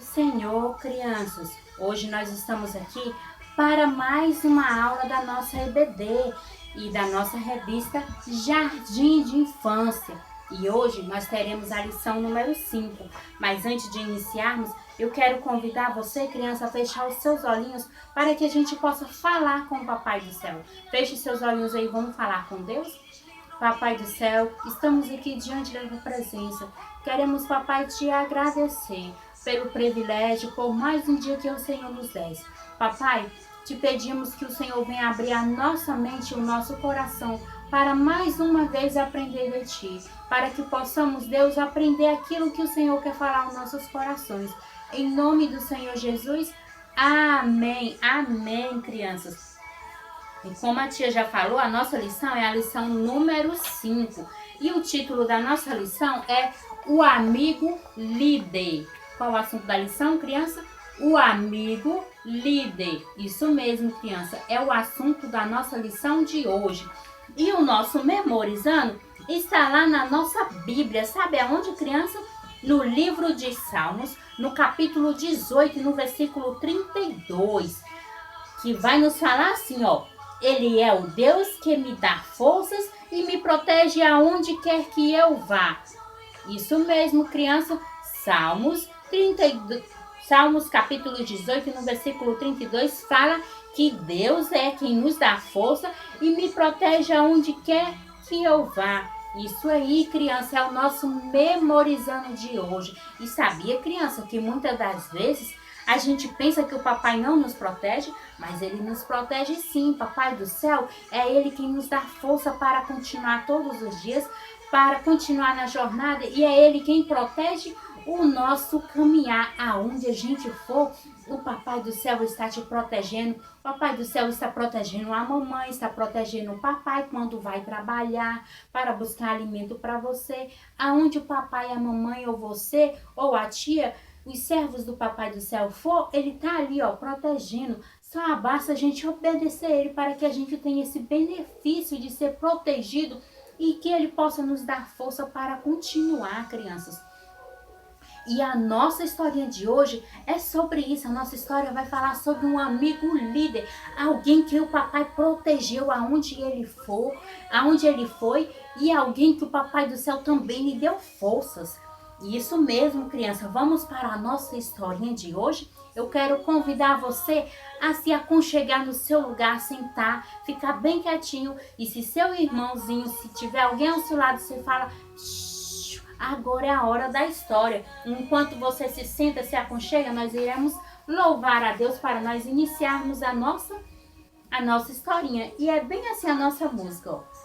Senhor, crianças, hoje nós estamos aqui para mais uma aula da nossa EBD e da nossa revista Jardim de Infância. E hoje nós teremos a lição número 5. Mas antes de iniciarmos, eu quero convidar você, criança, a fechar os seus olhinhos para que a gente possa falar com o Papai do Céu. Feche seus olhinhos aí, vamos falar com Deus? Papai do céu, estamos aqui diante da tua presença. Queremos, papai, te agradecer pelo privilégio, por mais um dia que o Senhor nos desse. Papai, te pedimos que o Senhor venha abrir a nossa mente e o nosso coração para mais uma vez aprender de ti, para que possamos, Deus, aprender aquilo que o Senhor quer falar aos nossos corações. Em nome do Senhor Jesus, amém. Amém, crianças. E como a tia já falou, a nossa lição é a lição número 5. E o título da nossa lição é O Amigo Líder. Qual o assunto da lição, criança? O amigo líder. Isso mesmo, criança. É o assunto da nossa lição de hoje. E o nosso memorizando está lá na nossa Bíblia. Sabe aonde, criança? No livro de Salmos, no capítulo 18, no versículo 32. Que vai nos falar assim, ó. Ele é o Deus que me dá forças e me protege aonde quer que eu vá. Isso mesmo, criança. Salmos capítulo 18, no versículo 32, fala que Deus é quem nos dá força e me protege aonde quer que eu vá. Isso aí, criança, é o nosso memorizando de hoje. E sabia, criança, que muitas das vezes a gente pensa que o papai não nos protege, mas ele nos protege sim. Papai do céu é ele quem nos dá força para continuar todos os dias, para continuar na jornada, e é ele quem protege o nosso caminhar. Aonde a gente for, o papai do céu está te protegendo. O papai do céu está protegendo a mamãe, está protegendo o papai quando vai trabalhar para buscar alimento para você. Aonde o papai, a mamãe ou você ou a tia, os servos do Papai do Céu for, ele tá ali, ó, protegendo. Só basta a gente obedecer ele para que a gente tenha esse benefício de ser protegido e que ele possa nos dar força para continuar, crianças. E a nossa historinha de hoje é sobre isso. A nossa história vai falar sobre um amigo líder, alguém que o papai protegeu aonde ele for, aonde ele foi, e alguém que o Papai do Céu também lhe deu forças. Isso mesmo, criança. Vamos para a nossa historinha de hoje. Eu quero convidar você a se aconchegar no seu lugar, sentar, ficar bem quietinho. E se seu irmãozinho, se tiver alguém ao seu lado, você fala: "Shh, agora é a hora da história." Enquanto você se senta, se aconchega, nós iremos louvar a Deus para nós iniciarmos a nossa historinha. E é bem assim a nossa música, ó.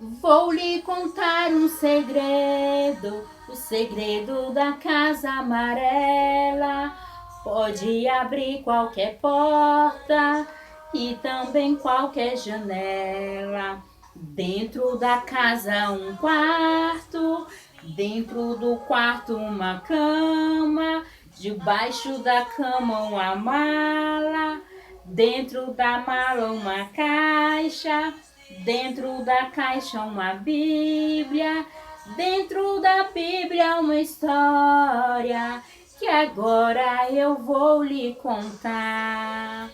Vou lhe contar um segredo, o segredo da casa amarela. Pode abrir qualquer porta e também qualquer janela. Dentro da casa um quarto, dentro do quarto uma cama, debaixo da cama uma mala, dentro da mala uma caixa. Dentro da caixa uma Bíblia, dentro da Bíblia uma história que agora eu vou lhe contar.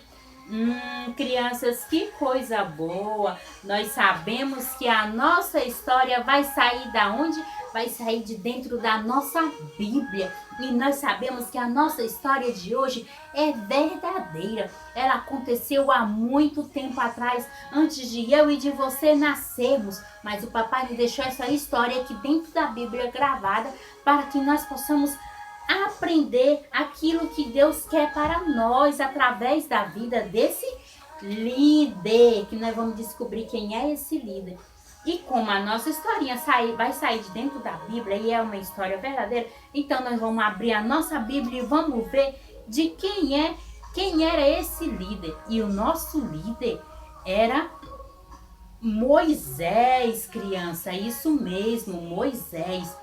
Crianças, que coisa boa! Nós sabemos que a nossa história vai sair da onde? Vai sair de dentro da nossa Bíblia. E nós sabemos que a nossa história de hoje é verdadeira. Ela aconteceu há muito tempo atrás, antes de eu e de você nascermos. Mas o papai nos deixou essa história aqui dentro da Bíblia gravada para que nós possamos aprender aquilo que Deus quer para nós através da vida desse líder, que nós vamos descobrir quem é esse líder. E como a nossa historinha vai sair de dentro da Bíblia e é uma história verdadeira, então nós vamos abrir a nossa Bíblia e vamos ver de quem era esse líder. E o nosso líder era Moisés, criança. Isso mesmo, Moisés.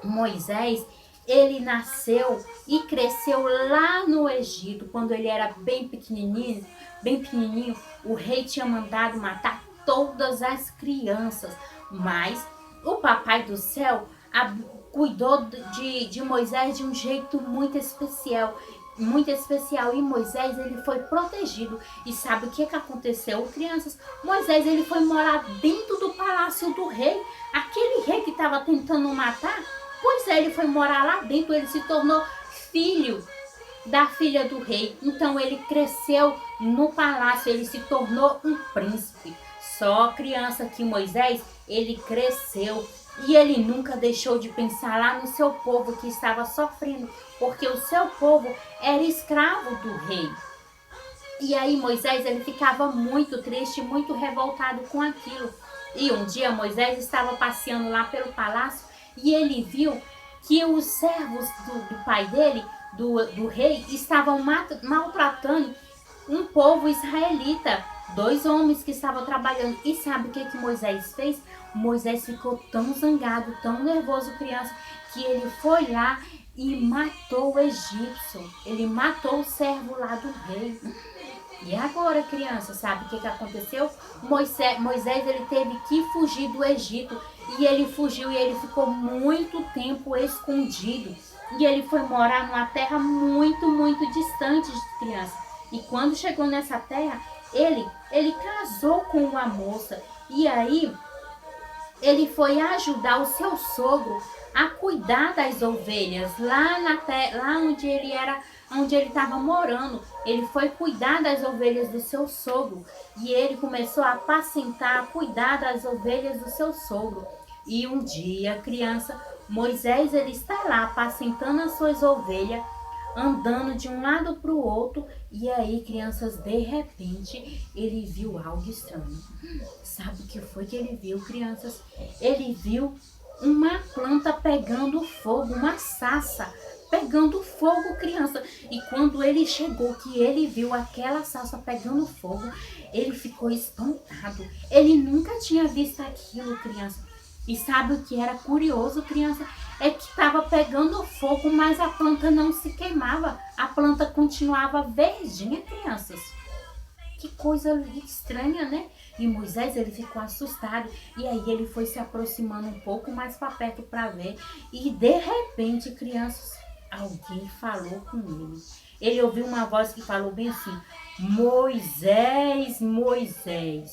Moisés, ele nasceu e cresceu lá no Egito. Quando ele era bem pequenininho, o rei tinha mandado matar todas as crianças. Mas o Papai do Céu cuidou de Moisés de um jeito muito especial. Muito especial. E Moisés, ele foi protegido. E sabe o que aconteceu, crianças? Moisés, ele foi morar dentro do palácio do rei. Aquele rei que estava tentando matar, pois é, ele foi morar lá dentro. Ele se tornou filho da filha do rei. Então ele cresceu no palácio, ele se tornou um príncipe. Só criança que Moisés, ele cresceu e ele nunca deixou de pensar lá no seu povo que estava sofrendo, porque o seu povo era escravo do rei. E aí Moisés, ele ficava muito triste, muito revoltado com aquilo. E um dia Moisés estava passeando lá pelo palácio e ele viu que os servos do pai dele, do rei, estavam maltratando um povo israelita, dois homens que estavam trabalhando. E sabe o que Moisés fez? Moisés ficou tão zangado, tão nervoso, criança, que ele foi lá e matou o egípcio. Ele matou o servo lá do rei. E agora, criança, sabe o que aconteceu? Moisés, ele teve que fugir do Egito. E ele fugiu e ele ficou muito tempo escondido. E ele foi morar numa terra muito, muito distante de criança. E quando chegou nessa terra, ele casou com uma moça. E aí, ele foi ajudar o seu sogro a cuidar das ovelhas lá lá onde ele estava morando. Ele foi cuidar das ovelhas do seu sogro e ele começou a apacentar, a cuidar das ovelhas do seu sogro. E um dia, criança, Moisés, ele está lá apacentando as suas ovelhas, andando de um lado para o outro, e aí, crianças, de repente, ele viu algo estranho. Sabe o que foi que ele viu, crianças? Ele viu uma planta pegando fogo, uma sarça pegando fogo, criança. E quando ele chegou, que ele viu aquela sarça pegando fogo, ele ficou espantado. Ele nunca tinha visto aquilo, criança. E sabe o que era curioso, criança? É que estava pegando fogo, mas a planta não se queimava. A planta continuava verdinha, crianças. Que coisa estranha, né? E Moisés, ele ficou assustado. E aí ele foi se aproximando um pouco mais para perto para ver. E de repente, crianças, alguém falou com ele. Ele ouviu uma voz que falou bem assim: Moisés, Moisés.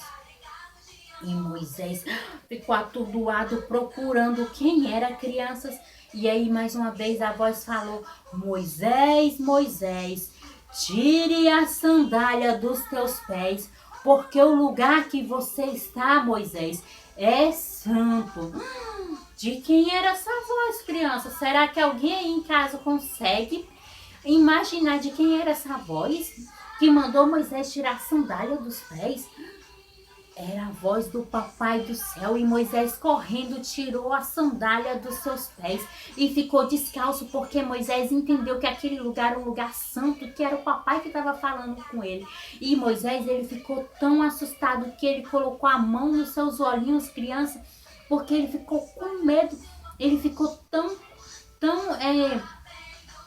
E Moisés ficou atordoado procurando quem era, crianças. E aí mais uma vez a voz falou: Moisés, Moisés, tire a sandália dos teus pés, porque o lugar que você está, Moisés, é santo. De quem era essa voz, criança? Será que alguém aí em casa consegue imaginar de quem era essa voz que mandou Moisés tirar a sandália dos pés? Era a voz do Papai do Céu, e Moisés correndo tirou a sandália dos seus pés e ficou descalço, porque Moisés entendeu que aquele lugar era um lugar santo, que era o papai que estava falando com ele. E Moisés, ele ficou tão assustado que ele colocou a mão nos seus olhinhos, criança, porque ele ficou com medo. Ele ficou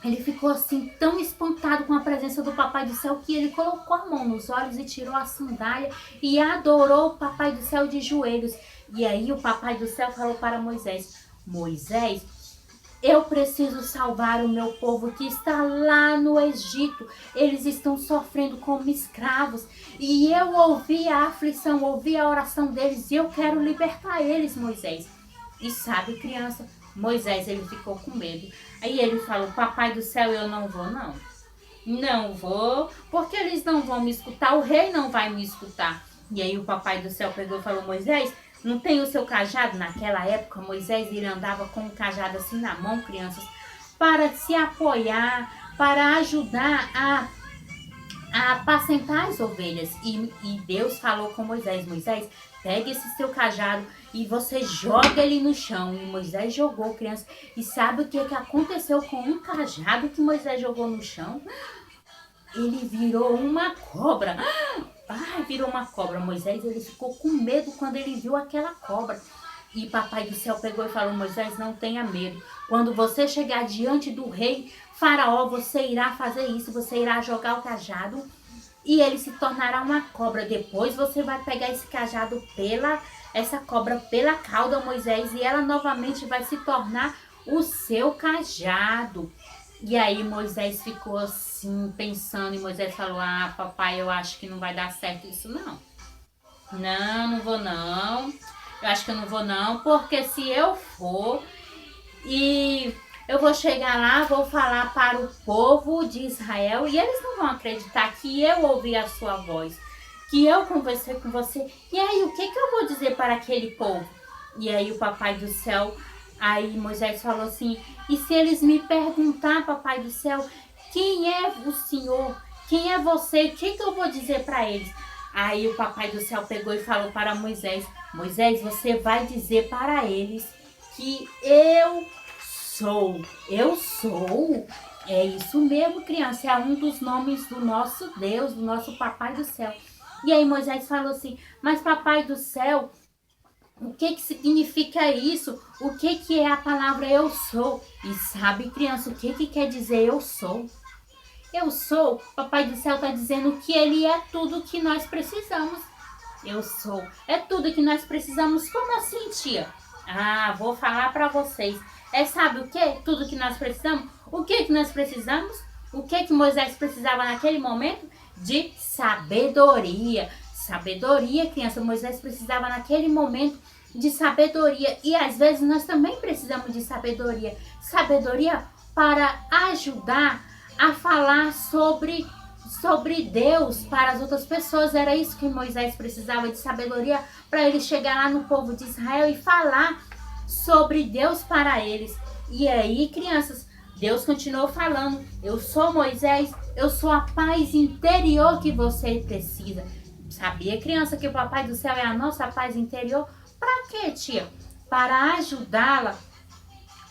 ele ficou assim tão espantado com a presença do Papai do Céu que ele colocou a mão nos olhos e tirou a sandália e adorou o Papai do Céu de joelhos. E aí o Papai do Céu falou para Moisés: Moisés, eu preciso salvar o meu povo que está lá no Egito. Eles estão sofrendo como escravos. E eu ouvi a aflição, ouvi a oração deles e eu quero libertar eles, Moisés. E sabe, criança, Moisés, ele ficou com medo. Aí ele falou: Papai do Céu, eu não vou, não. Não vou, porque eles não vão me escutar, o rei não vai me escutar. E aí o Papai do Céu pegou e falou: Moisés, não tem o seu cajado? Naquela época, Moisés, ele andava com o cajado assim na mão, crianças, para se apoiar, para ajudar a apacentar as ovelhas. E Deus falou com Moisés: Moisés, pegue esse seu cajado e você joga ele no chão. E Moisés jogou, criança. E sabe o que aconteceu com um cajado que Moisés jogou no chão? Ele virou uma cobra. Virou uma cobra. Moisés, ele ficou com medo quando ele viu aquela cobra. E Papai do Céu pegou e falou: Moisés, não tenha medo. Quando você chegar diante do rei Faraó, você irá fazer isso. Você irá jogar o cajado e ele se tornará uma cobra. Depois você vai pegar esse cajado essa cobra pela cauda, Moisés, e ela novamente vai se tornar o seu cajado. E aí Moisés ficou assim, pensando, e Moisés falou, ah, papai, eu acho que não vai dar certo isso não. Não, não vou não. Eu acho que eu não vou não, porque se eu for e eu vou chegar lá, vou falar para o povo de Israel e eles não vão acreditar que eu ouvi a sua voz, que eu conversei com você. E aí, o que eu vou dizer para aquele povo? E aí o papai do céu, aí Moisés falou assim, e se eles me perguntar, papai do céu, quem é o Senhor? Quem é você? O que eu vou dizer para eles? Aí o papai do céu pegou e falou para Moisés, Moisés, você vai dizer para eles que eu sou. Eu sou. É isso mesmo, criança. É um dos nomes do nosso Deus, do nosso papai do céu. E aí Moisés falou assim, mas papai do céu, o que significa isso? O que é a palavra eu sou? E sabe, criança, o que quer dizer eu sou? Eu sou, papai do céu está dizendo que ele é tudo que nós precisamos. Eu sou, é tudo que nós precisamos. Como assim, tia? Ah, vou falar para vocês. Sabe o que? Tudo que nós precisamos? O que nós precisamos? O que Moisés precisava naquele momento? De sabedoria. Sabedoria, criança. Moisés precisava naquele momento de sabedoria. E às vezes nós também precisamos de sabedoria. Sabedoria para ajudar a falar sobre Deus para as outras pessoas. Era isso que Moisés precisava, de sabedoria para ele chegar lá no povo de Israel e falar sobre Deus para eles. E aí, crianças, Deus continuou falando, eu sou Moisés, eu sou a paz interior que você precisa. Sabia, criança, que o papai do céu é a nossa paz interior? Para quê, tia? Para ajudá-la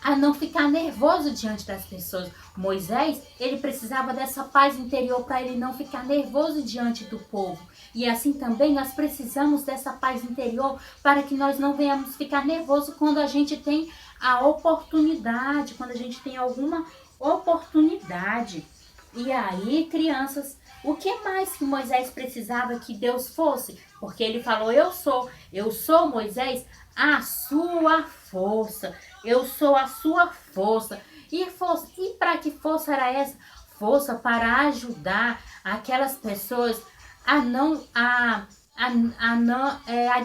a não ficar nervoso diante das pessoas. Moisés, ele precisava dessa paz interior para ele não ficar nervoso diante do povo. E assim também nós precisamos dessa paz interior para que nós não venhamos ficar nervoso quando a gente tem a oportunidade, quando a gente tem alguma oportunidade. E aí, crianças, o que mais que Moisés precisava que Deus fosse? Porque ele falou, eu sou Moisés, a sua força. Eu sou a sua força. E para que força era essa? Força para ajudar aquelas pessoas a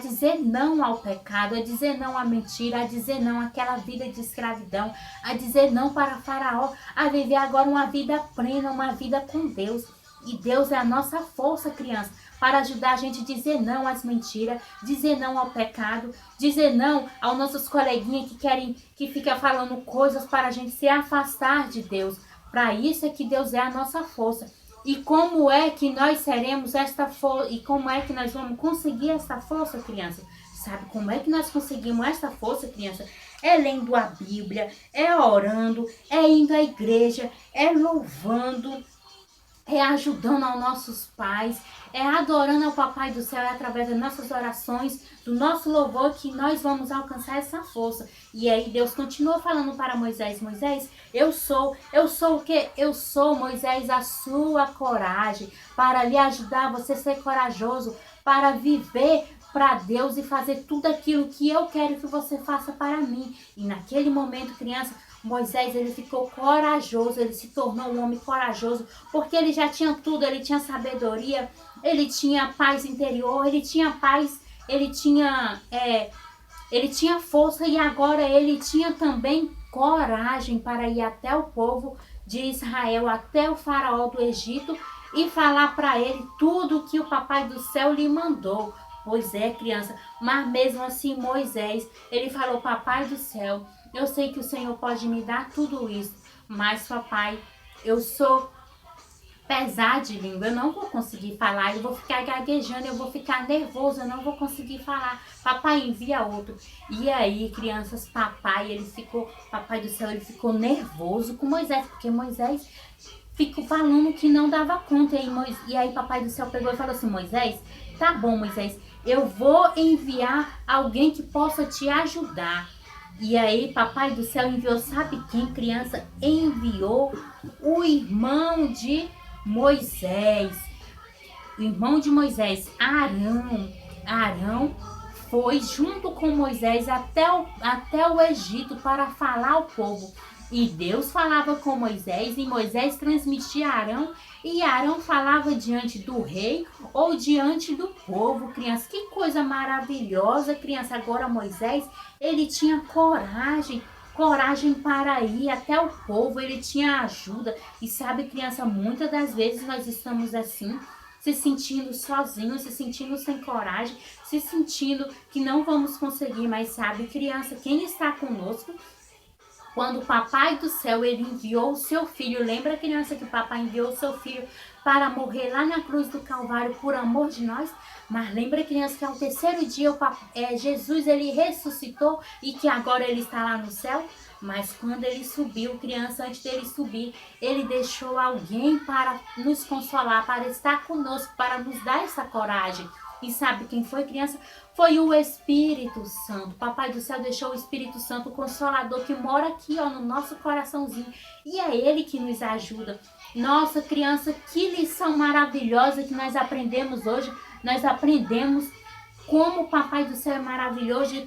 dizer não ao pecado, a dizer não à mentira, a dizer não àquela vida de escravidão, a dizer não para Faraó, a viver agora uma vida plena, uma vida com Deus. E Deus é a nossa força, criança, para ajudar a gente a dizer não às mentiras, dizer não ao pecado, dizer não aos nossos coleguinhas que ficam falando coisas para a gente se afastar de Deus. Para isso é que Deus é a nossa força. E como é que nós seremos esta força? E como é que nós vamos conseguir esta força, criança? Sabe como é que nós conseguimos esta força, criança? É lendo a Bíblia, é orando, é indo à igreja, é louvando, é ajudando aos nossos pais, é adorando ao Papai do Céu, é através das nossas orações, do nosso louvor que nós vamos alcançar essa força. E aí Deus continuou falando para Moisés, Moisés, eu sou o quê? Eu sou, Moisés, a sua coragem, para lhe ajudar você a ser corajoso, para viver para Deus e fazer tudo aquilo que eu quero que você faça para mim. E naquele momento, criança, Moisés, ele ficou corajoso, ele se tornou um homem corajoso, porque ele já tinha tudo, ele tinha sabedoria, ele tinha paz interior, ele tinha paz, ele tinha força e agora ele tinha também coragem para ir até o povo de Israel, até o faraó do Egito e falar para ele tudo que o Papai do Céu lhe mandou. Pois é, criança, mas mesmo assim Moisés, ele falou, Papai do Céu, eu sei que o Senhor pode me dar tudo isso, mas papai, eu sou pesado de língua, eu não vou conseguir falar, eu vou ficar gaguejando, eu vou ficar nervoso, eu não vou conseguir falar. Papai, envia outro. E aí, crianças, papai do céu, ele ficou nervoso com Moisés, porque Moisés ficou falando que não dava conta. E aí Papai do Céu pegou e falou assim, Moisés, tá bom, Moisés, eu vou enviar alguém que possa te ajudar. E aí Papai do Céu enviou, sabe quem, criança? Enviou o irmão de Moisés. O irmão de Moisés, Arão. Arão foi junto com Moisés até o Egito para falar ao povo. E Deus falava com Moisés, e Moisés transmitia a Arão, e Arão falava diante do rei ou diante do povo, criança. Que coisa maravilhosa, criança. Agora Moisés, ele tinha coragem para ir até o povo, ele tinha ajuda. E sabe, criança, muitas das vezes nós estamos assim, se sentindo sozinhos, se sentindo sem coragem, se sentindo que não vamos conseguir, mas sabe, criança, quem está conosco? Quando o Papai do Céu, ele enviou o seu filho, lembra, criança, que o Papai enviou o seu filho para morrer lá na cruz do Calvário por amor de nós? Mas lembra, criança, que ao terceiro dia Jesus, ele ressuscitou e que agora ele está lá no céu? Mas quando ele subiu, criança, antes dele subir, ele deixou alguém para nos consolar, para estar conosco, para nos dar essa coragem. E sabe quem foi, criança? Foi o Espírito Santo. Papai do Céu deixou o Espírito Santo, o Consolador, que mora aqui, ó, no nosso coraçãozinho. E é Ele que nos ajuda. Nossa, criança, que lição maravilhosa que nós aprendemos hoje. Nós aprendemos como o Papai do Céu é maravilhoso